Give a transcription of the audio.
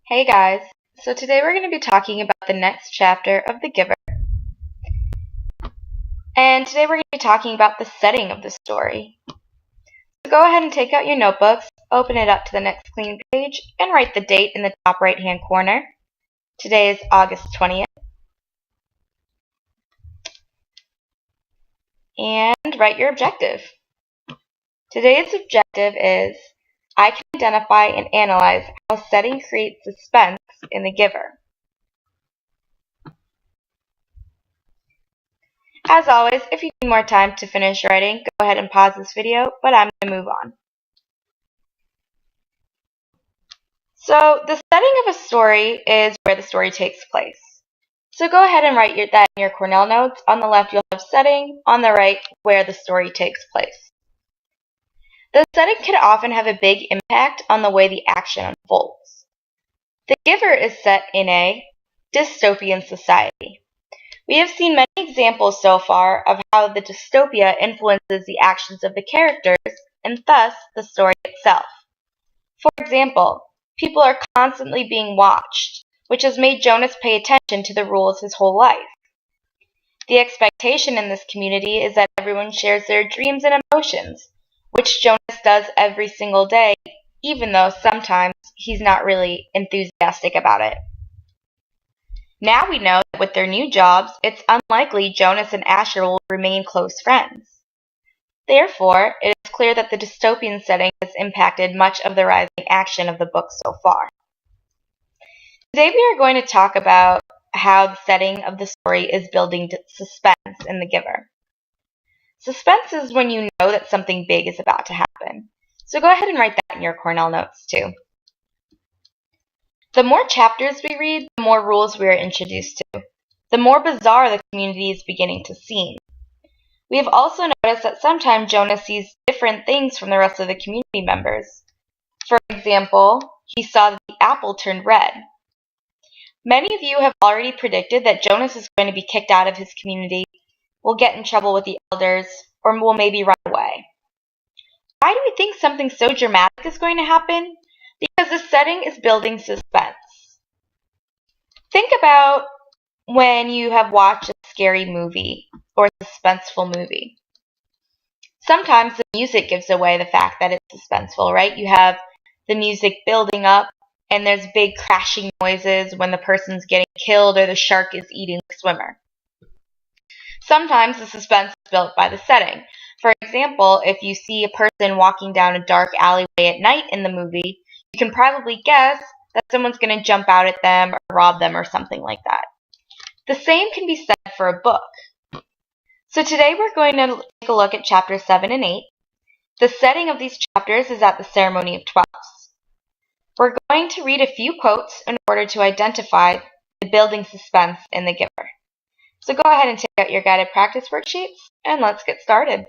Hey guys, so today we're going to be talking about the next chapter of The Giver. And today we're going to be talking about the setting of the story. So go ahead and take out your notebooks, open it up to the next clean page, and write the date in the top right hand corner. Today is August 20th. And write your objective. Today's objective is, I can identify and analyze how setting creates suspense in The Giver. As always, if you need more time to finish writing, go ahead and pause this video, but I'm going to move on. So, the setting of a story is where the story takes place. So go ahead and write that in your Cornell notes. On the left, you'll have setting. On the right, where the story takes place. The setting can often have a big impact on the way the action unfolds. The Giver is set in a dystopian society. We have seen many examples so far of how the dystopia influences the actions of the characters and thus the story itself. For example, people are constantly being watched, which has made Jonas pay attention to the rules his whole life. The expectation in this community is that everyone shares their dreams and emotions, which Jonas does every single day, even though sometimes he's not really enthusiastic about it. Now we know that with their new jobs, it's unlikely Jonas and Asher will remain close friends. Therefore, it is clear that the dystopian setting has impacted much of the rising action of the book so far. Today we are going to talk about how the setting of the story is building suspense in The Giver. Suspense is when you know that something big is about to happen. So go ahead and write that in your Cornell notes too. The more chapters we read, the more rules we are introduced to. The more bizarre the community is beginning to seem. We have also noticed that sometimes Jonas sees different things from the rest of the community members. For example, he saw that the apple turned red. Many of you have already predicted that Jonas is going to be kicked out of his community, will get in trouble with the elders, or will maybe run away. Why do we think something so dramatic is going to happen? Because the setting is building suspense. Think about when you have watched a scary movie or a suspenseful movie. Sometimes the music gives away the fact that it's suspenseful, right? You have the music building up, and there's big crashing noises when the person's getting killed or the shark is eating the swimmer. Sometimes the suspense is built by the setting. For example, if you see a person walking down a dark alleyway at night in the movie, you can probably guess that someone's going to jump out at them or rob them or something like that. The same can be said for a book. So today we're going to take a look at chapters 7 and 8. The setting of these chapters is at the Ceremony of Twelfths. We're going to read a few quotes in order to identify the building suspense in The Giver. So go ahead and take out your guided practice worksheets and let's get started.